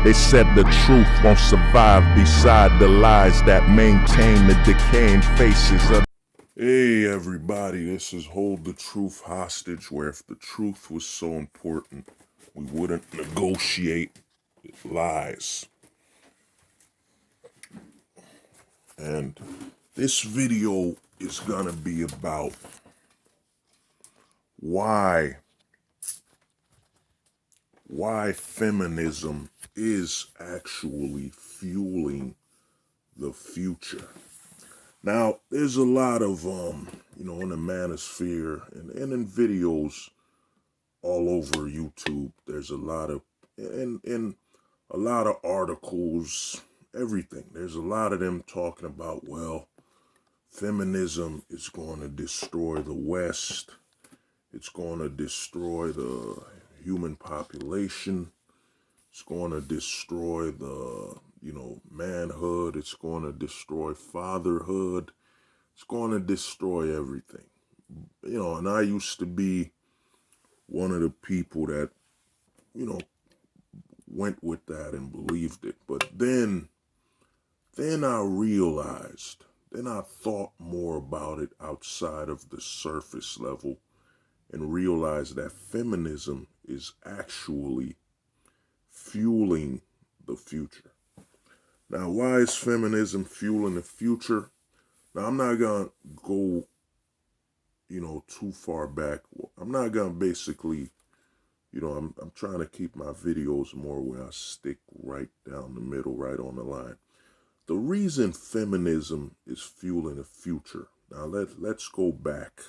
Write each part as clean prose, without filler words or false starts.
They said the truth won't survive beside the lies that maintain the decaying faces of. Hey everybody, this is Hold the Truth Hostage, where if the truth was so important, we wouldn't negotiate lies. And this video is gonna be about why feminism is actually fueling the future. Now, there's a lot of, in the manosphere and in videos all over YouTube, there's a lot of, and a lot of articles, everything. There's a lot of them talking about, well, feminism is going to destroy the West. It's going to destroy the human population. It's going to destroy the, manhood. It's going to destroy fatherhood. It's going to destroy everything. And I used to be one of the people that, went with that and believed it. But then I realized, then I thought more about it outside of the surface level and realized that feminism is actually fueling the future. Now, why is feminism fueling the future? Now, I'm not going to go, too far back. I'm not going to basically, I'm trying to keep my videos more where I stick right down the middle, right on the line. The reason feminism is fueling the future. Now, let's go back.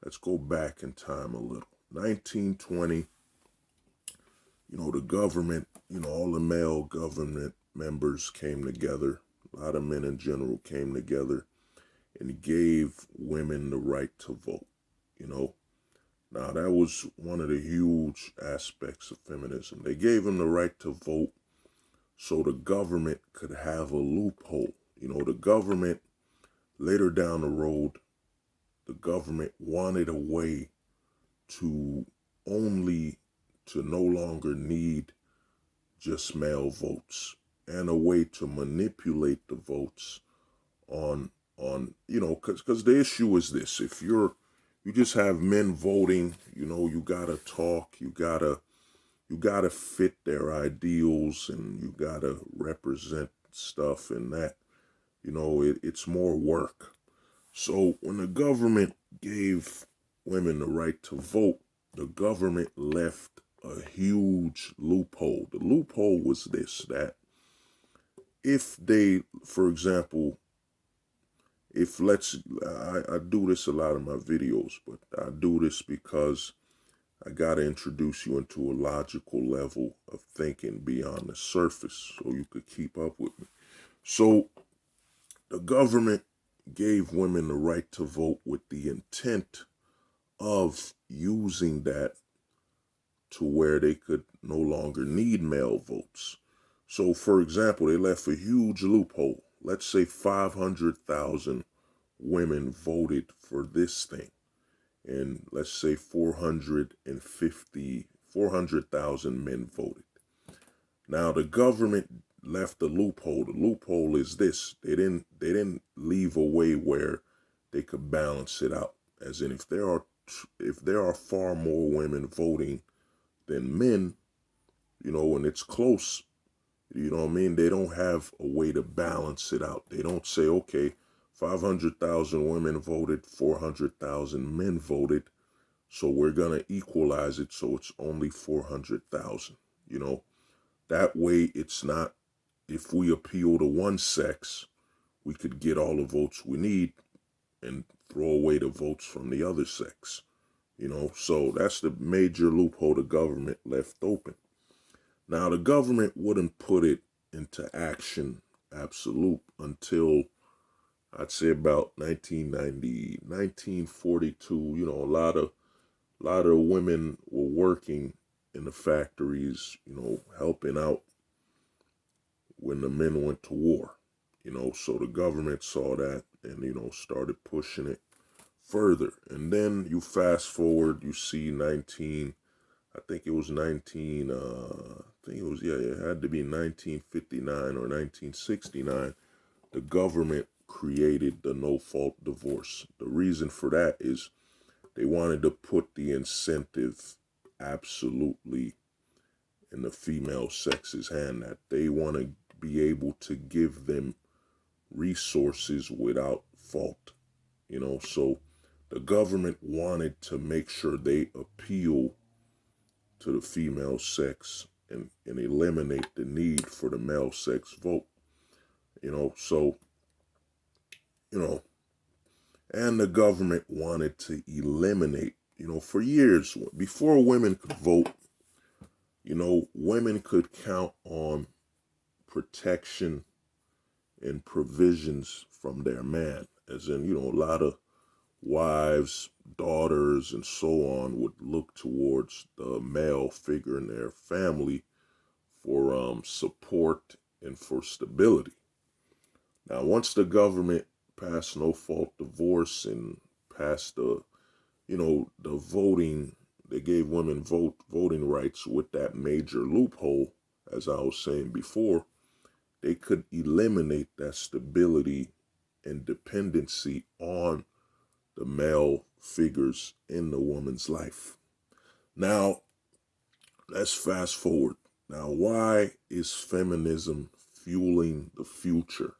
Let's go back in time a little. 1920, the government, all the male government members came together. A lot of men in general came together and gave women the right to vote, Now, that was one of the huge aspects of feminism. They gave them the right to vote so the government could have a loophole. The government, later down the road, the government wanted a way to no longer need just male votes, and a way to manipulate the votes on because the issue is this: if you just have men voting, you gotta talk, you gotta fit their ideals, and you gotta represent stuff, and that, it's more work. So when the government gave women the right to vote, the government left a huge loophole. The loophole was this: that if they, for example, I do this a lot in my videos, but I do this because I got to introduce you into a logical level of thinking beyond the surface so you could keep up with me. So the government gave women the right to vote with the intent of using that to where they could no longer need male votes. So, for example, they left a huge loophole. Let's say 500,000 women voted for this thing, and let's say 400,000 men voted. Now, the government left a loophole. The loophole is this: they didn't leave a way where they could balance it out. As in, if there are far more women voting than men, and it's close, they don't have a way to balance it out. They don't say, okay, 500,000 women voted, 400,000 men voted, so we're going to equalize it so it's only 400,000. That way it's not, if we appeal to one sex, we could get all the votes we need and throw away the votes from the other sex. So that's the major loophole the government left open. Now, the government wouldn't put it into action, absolute, until I'd say about 1990, 1942. A lot of women were working in the factories, helping out when the men went to war. So the government saw that and, started pushing it further. And then you fast forward, you see I think it was yeah, it had to be 1959 or 1969. The government created the no-fault divorce. The reason for that is they wanted to put the incentive absolutely in the female sex's hand, that they want to be able to give them resources without fault. So the government wanted to make sure they appeal to the female sex and eliminate the need for the male sex vote. So, you know, and the government wanted to eliminate, for years, before women could vote, women could count on protection and provisions from their man. As in, a lot of wives, daughters, and so on would look towards the male figure in their family for support and for stability. Now, once the government passed no fault divorce and passed the voting, they gave women voting rights with that major loophole, as I was saying before, they could eliminate that stability and dependency on the male figures in the woman's life. Now, let's fast forward. Now, why is feminism fueling the future?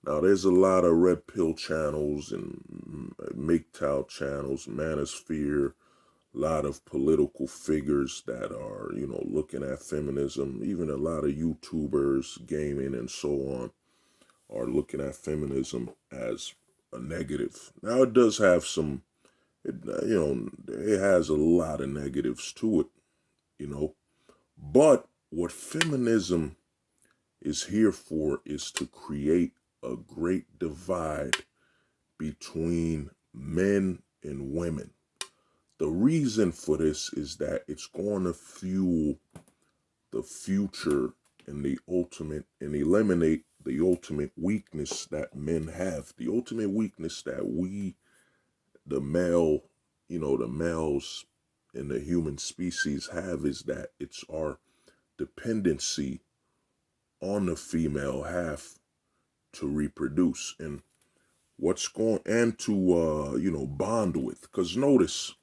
Now, there's a lot of red pill channels and MGTOW channels, manosphere, a lot of political figures that are, looking at feminism. Even a lot of YouTubers, gaming, and so on are looking at feminism as a negative. Now, it does have it has a lot of negatives to it, But what feminism is here for is to create a great divide between men and women. The reason for this is that it's going to fuel the future and eliminate the ultimate weakness that men have. The ultimate weakness that we, the males in the human species have, is that it's our dependency on the female half to reproduce and to bond with. Because notice,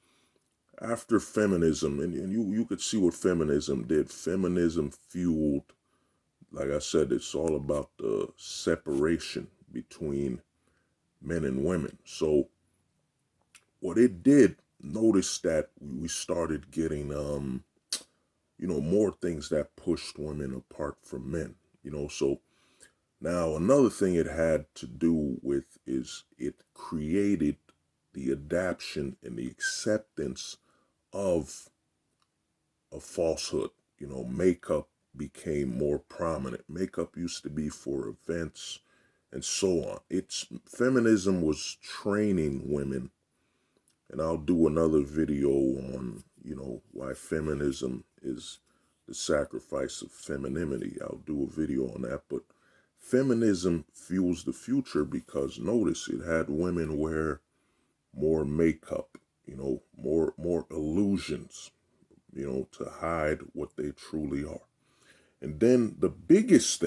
after feminism, and you could see what feminism did. Feminism fueled, like I said, it's all about the separation between men and women. So what it did, notice that we started getting, more things that pushed women apart from men. So now another thing it had to do with is it created the adaptation and the acceptance of a falsehood. Makeup became more prominent. Makeup used to be for events and so on. Feminism was training women, and I'll do another video on, why feminism is the sacrifice of femininity. I'll do a video on that, but feminism fuels the future because notice it had women wear more makeup, more illusions, to hide what they truly are. And then the biggest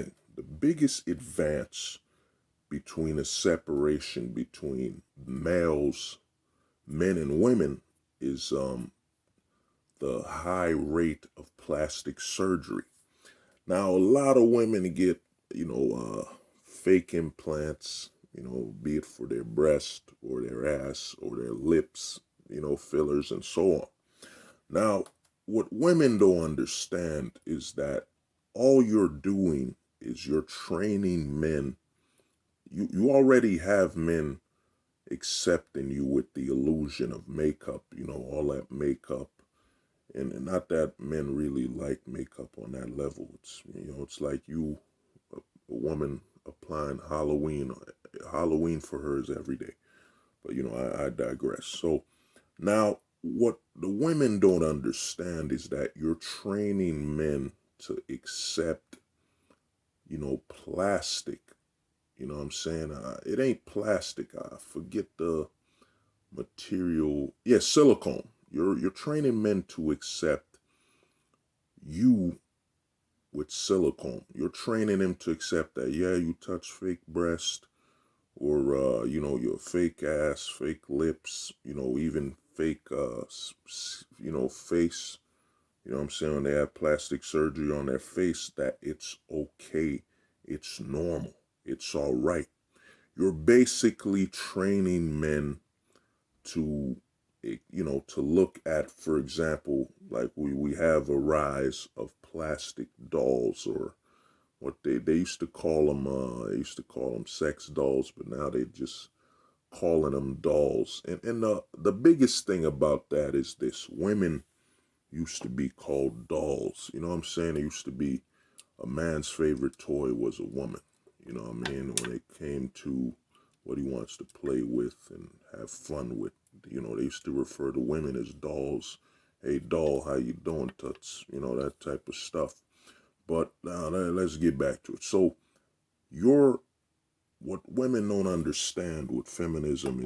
advance between a separation between males, men and women is the high rate of plastic surgery. Now, a lot of women get, fake implants, be it for their breast or their ass or their lips, fillers and so on. Now, what women don't understand is that all you're doing is you're training men. You already have men accepting you with the illusion of makeup, all that makeup. And not that men really like makeup on that level. It's like a woman applying Halloween for her is every day. But, I digress. So now what the women don't understand is that you're training men to accept, plastic. You know what I'm saying? It ain't plastic. I forget the material. Yeah, silicone. You're training men to accept you with silicone. You're training him to accept that, yeah, you touch fake breast or, your fake ass, fake lips, even fake, face. You know what I'm saying? When they have plastic surgery on their face, that it's okay. It's normal. It's all right. You're basically training men to, to look at, for example, like we have a rise of plastic dolls, or what they used to call them, sex dolls, but now they just calling them dolls. And the biggest thing about that is this: women used to be called dolls. You know what I'm saying? It used to be a man's favorite toy was a woman. You know what I mean? When it came to what he wants to play with and have fun with, they used to refer to women as dolls. Hey, doll, how you doing, toots? That type of stuff. But now let's get back to it. So what women don't understand with feminism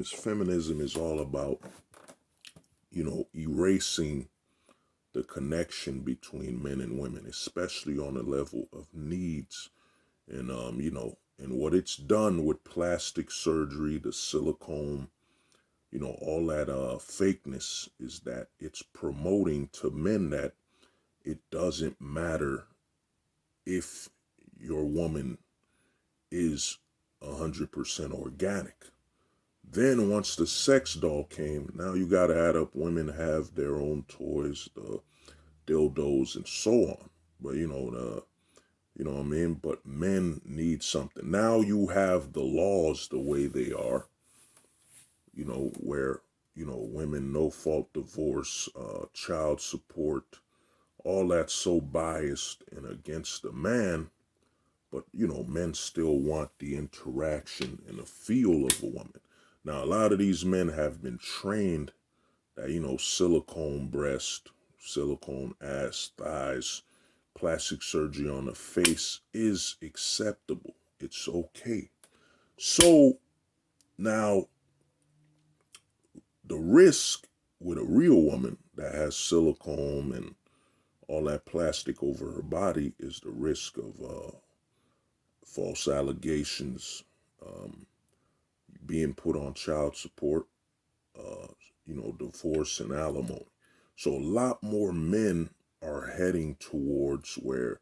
is all about, erasing the connection between men and women, especially on the level of needs. And, and what it's done with plastic surgery, the silicone, all that fakeness, is that it's promoting to men that it doesn't matter if your woman is 100% organic. Then once the sex doll came, now you got to add up women have their own toys, the dildos and so on. But you know what I mean? But men need something. Now you have the laws the way they are, where, women, no fault divorce, child support, all that's so biased and against the man. But, men still want the interaction and the feel of a woman. Now, a lot of these men have been trained that, silicone breast, silicone ass, thighs, plastic surgery on the face is acceptable. It's okay. So now the risk with a real woman that has silicone and all that plastic over her body is the risk of false allegations, um, being put on child support, uh, divorce and alimony. So a lot more men are heading towards where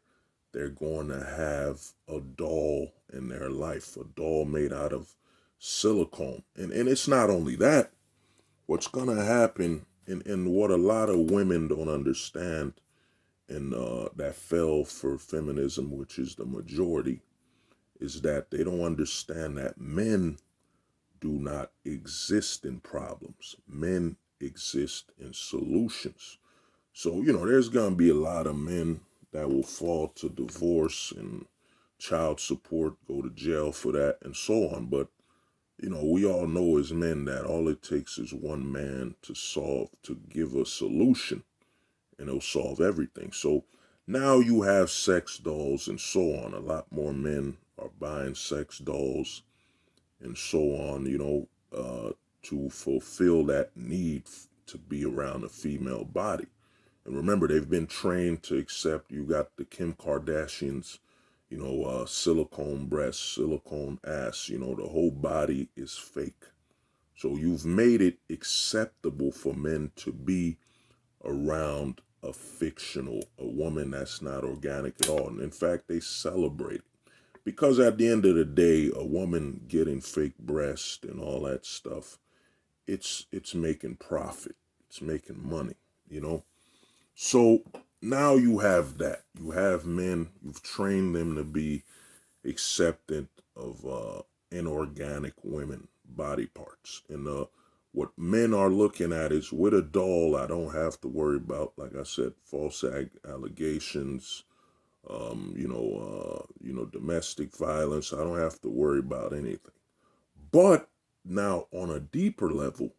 they're going to have a doll in their life, a doll made out of silicone. And it's not only that. What's going to happen, and what a lot of women don't understand, and that fell for feminism, which is the majority, is that they don't understand that men do not exist in problems. Men exist in solutions. So, there's going to be a lot of men that will fall to divorce and child support, go to jail for that, and so on. But, we all know as men that all it takes is one man to give a solution, and it'll solve everything. So now you have sex dolls and so on. A lot more men are buying sex dolls and so on, to fulfill that need to be around a female body. And remember, they've been trained to accept, you got the Kim Kardashians, silicone breasts, silicone ass, the whole body is fake. So you've made it acceptable for men to be around a woman that's not organic at all. And in fact, they celebrate it. Because at the end of the day, a woman getting fake breast and all that stuff, it's making profit. It's making money, So now you have that. You have men, you've trained them to be acceptant of inorganic women body parts. And what men are looking at is, with a doll, I don't have to worry about, like I said, false allegations, domestic violence. I don't have to worry about anything. But now on a deeper level,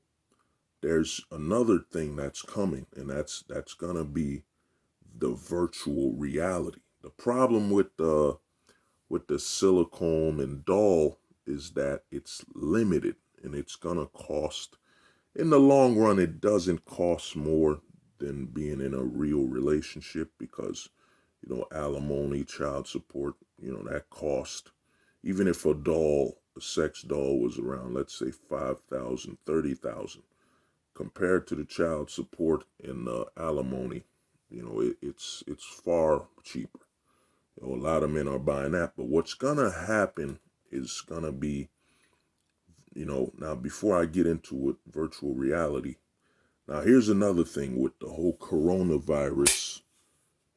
there's another thing that's coming, and that's gonna be the virtual reality. The problem with the silicone and doll is that it's limited, and it's gonna cost, in the long run, it doesn't cost more than being in a real relationship because, alimony, child support, that cost. Even if a sex doll was around, let's say 5,000, 30,000, compared to the child support and alimony, it's far cheaper. A lot of men are buying that. But what's gonna happen is gonna be, now before I get into it, virtual reality. Now here's another thing with the whole coronavirus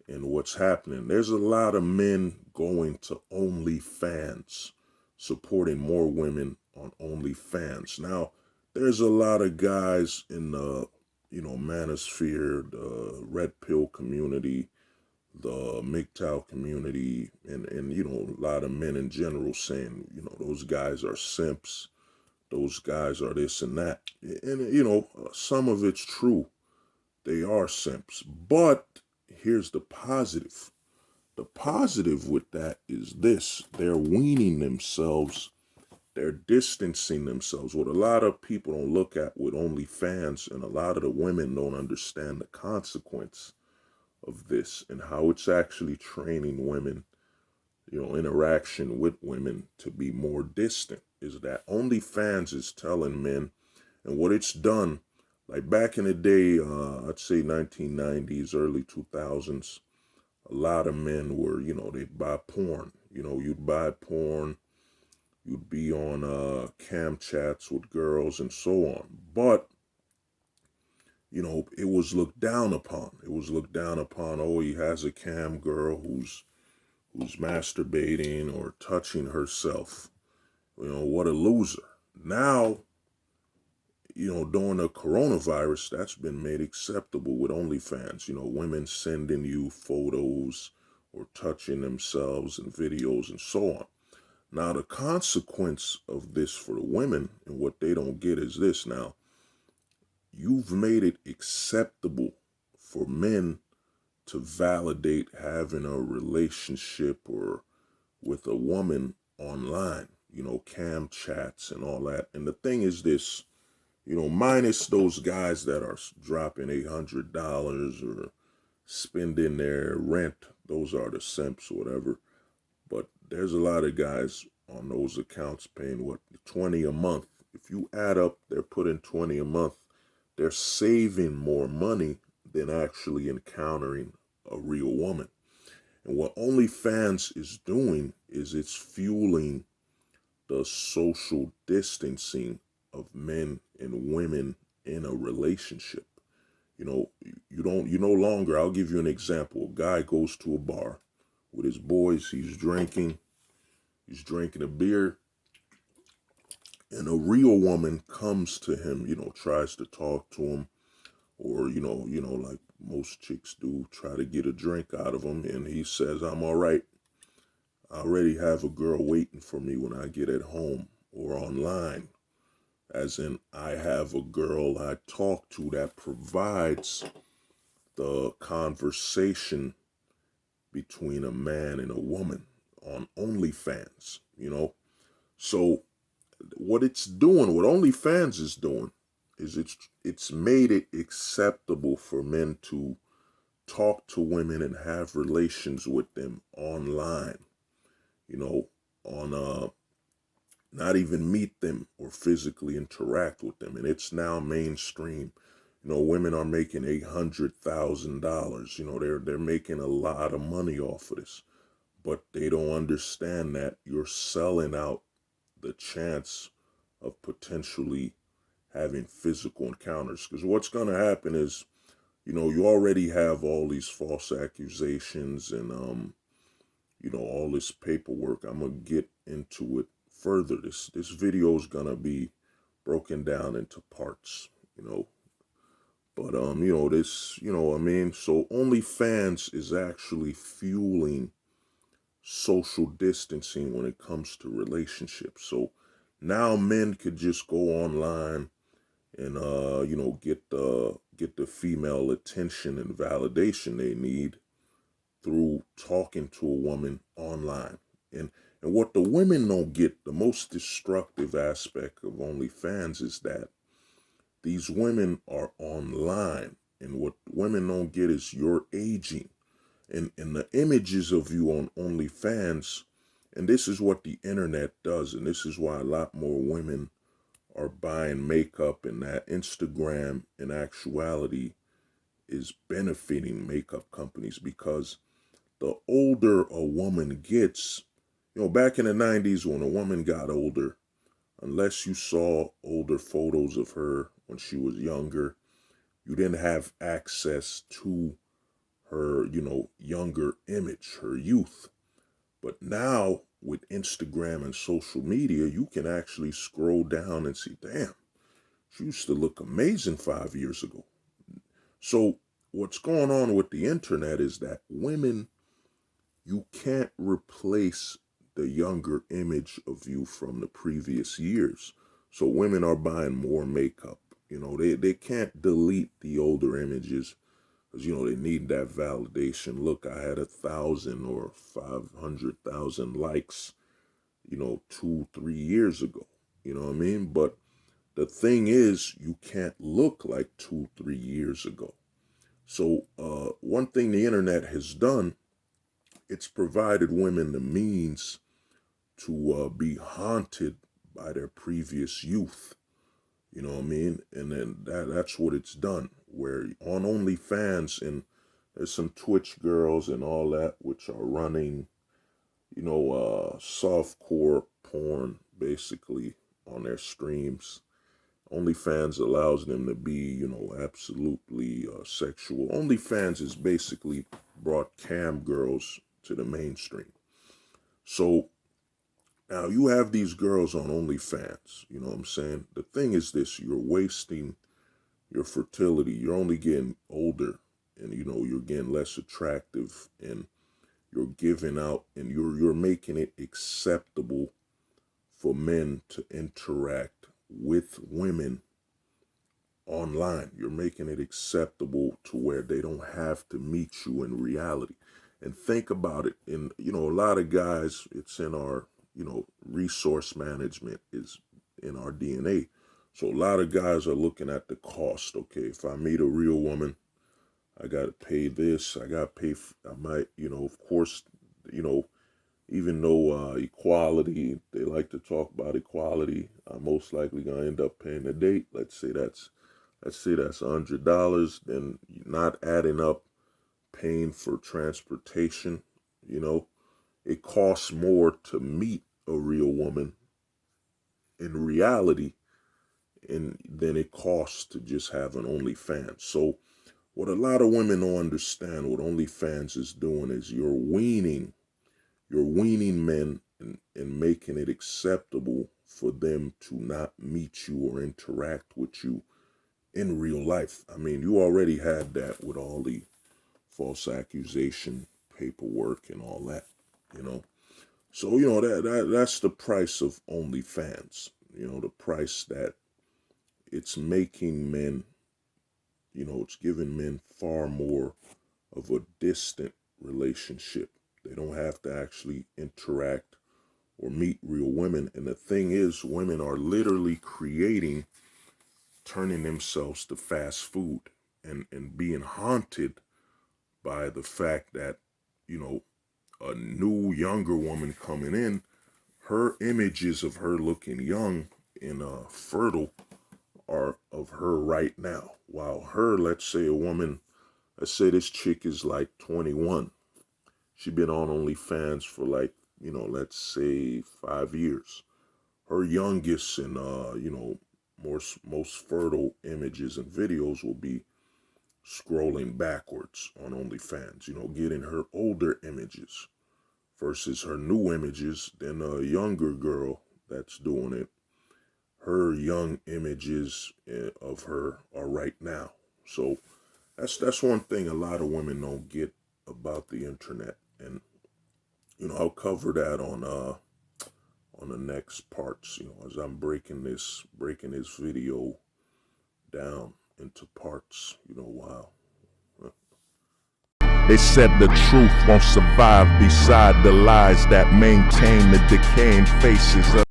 and what's happening. There's a lot of men going to OnlyFans, supporting more women on OnlyFans. Now, there's a lot of guys in the, manosphere, the red pill community, the MGTOW community, and a lot of men in general saying, those guys are simps, those guys are this and that. And, some of it's true. They are simps. But here's the positive. The positive with that is this. They're weaning themselves. They're distancing themselves. What a lot of people don't look at with OnlyFans, and a lot of the women don't understand the consequence of this and how it's actually training women, interaction with women to be more distant, is that OnlyFans is telling men, and what it's done, like back in the day, I'd say 1990s, early 2000s, a lot of men were, they'd buy porn. You'd buy porn, you'd be on cam chats with girls and so on. But, it was looked down upon. It was looked down upon, oh, he has a cam girl who's masturbating or touching herself. What a loser. Now, during the coronavirus, that's been made acceptable with OnlyFans. Women sending you photos or touching themselves and videos and so on. Now, the consequence of this for the women and what they don't get is this. Now, you've made it acceptable for men to validate having a relationship or with a woman online, cam chats and all that. And the thing is this, minus those guys that are dropping $800 or spending their rent, those are the simps or whatever. But there's a lot of guys on those accounts paying, what, 20 a month. If you add up, they're putting 20 a month. They're saving more money than actually encountering a real woman. And what OnlyFans is doing is it's fueling the social distancing of men and women in a relationship. You no longer, I'll give you an example. A guy goes to a bar with his boys, he's drinking a beer, and a real woman comes to him, tries to talk to him, or, like most chicks do, try to get a drink out of him, and he says, I'm all right. I already have a girl waiting for me when I get at home or online. As in, I have a girl I talk to that provides the conversation between a man and a woman on OnlyFans, So what it's doing, what OnlyFans is doing, is it's made it acceptable for men to talk to women and have relations with them online, on not even meet them or physically interact with them. And it's now mainstream. Women are making $800,000. They're making a lot of money off of this, but they don't understand that you're selling out the chance of potentially having physical encounters. Because what's going to happen is, you already have all these false accusations and, all this paperwork. I'm going to get into it further. This video is going to be broken down into parts, But, this, so OnlyFans is actually fueling social distancing when it comes to relationships. So now men could just go online and, get the female attention and validation they need through talking to a woman online. And what the women don't get, the most destructive aspect of OnlyFans is that these women are online And what women don't get is you're aging. And the images of you on OnlyFans, and this is what the internet does, and this is why a lot more women are buying makeup, and that Instagram in actuality is benefiting makeup companies, because the older a woman gets, back in the 90s when a woman got older, unless you saw older photos of her when she was younger, you didn't have access to her, younger image, her youth. But now with Instagram and social media, you can actually scroll down and see, damn, she used to look amazing 5 years ago. So what's going on with the internet is that women, you can't replace the younger image of you from the previous years. So women are buying more makeup. They can't delete the older images because, they need that validation. Look, I had 1,000 or 500,000 likes, 2-3 years ago. You know what I mean? But the thing is, you can't look like 2-3 years ago. So one thing the internet has done, it's provided women the means to be haunted by their previous youth. You know what I mean? And then that's what it's done. Where on OnlyFans, and there's some Twitch girls and all that, which are running, softcore porn, basically, on their streams. OnlyFans allows them to be, absolutely sexual. OnlyFans is basically brought cam girls to the mainstream. So now you have these girls on OnlyFans, you know what I'm saying? The thing is this, you're wasting your fertility. You're only getting older, and you're getting less attractive, and you're giving out, and you're making it acceptable for men to interact with women online. You're making it acceptable to where they don't have to meet you in reality. And think about it, in a lot of guys, it's in our resource management is in our DNA. So a lot of guys are looking at the cost. Okay, if I meet a real woman, I got to pay this, I got to pay, I might, of course, even though equality, they like to talk about equality, I'm most likely going to end up paying a date. Let's say that's $100, then not adding up paying for transportation. It costs more to meet a real woman in reality than it costs to just have an OnlyFans. So what a lot of women don't understand, what OnlyFans is doing is you're weaning men and making it acceptable for them to not meet you or interact with you in real life. I mean, you already had that with all the false accusation paperwork and all that, So, that's the price of OnlyFans. The price that it's making men, it's giving men far more of a distant relationship. They don't have to actually interact or meet real women. And the thing is, women are literally turning themselves to fast food and being haunted by the fact that, a new, younger woman coming in, her images of her looking young and fertile are of her right now. While her, let's say this chick is like 21. She been on OnlyFans for like, let's say 5 years. Her youngest and, most fertile images and videos will be scrolling backwards on OnlyFans, getting her older images versus her new images. Then a younger girl that's doing it, her young images of her are right now. So that's one thing a lot of women don't get about the internet. And, I'll cover that on the next parts, as I'm breaking this video down into parts, wow. They said the truth won't survive beside the lies that maintain the decaying faces of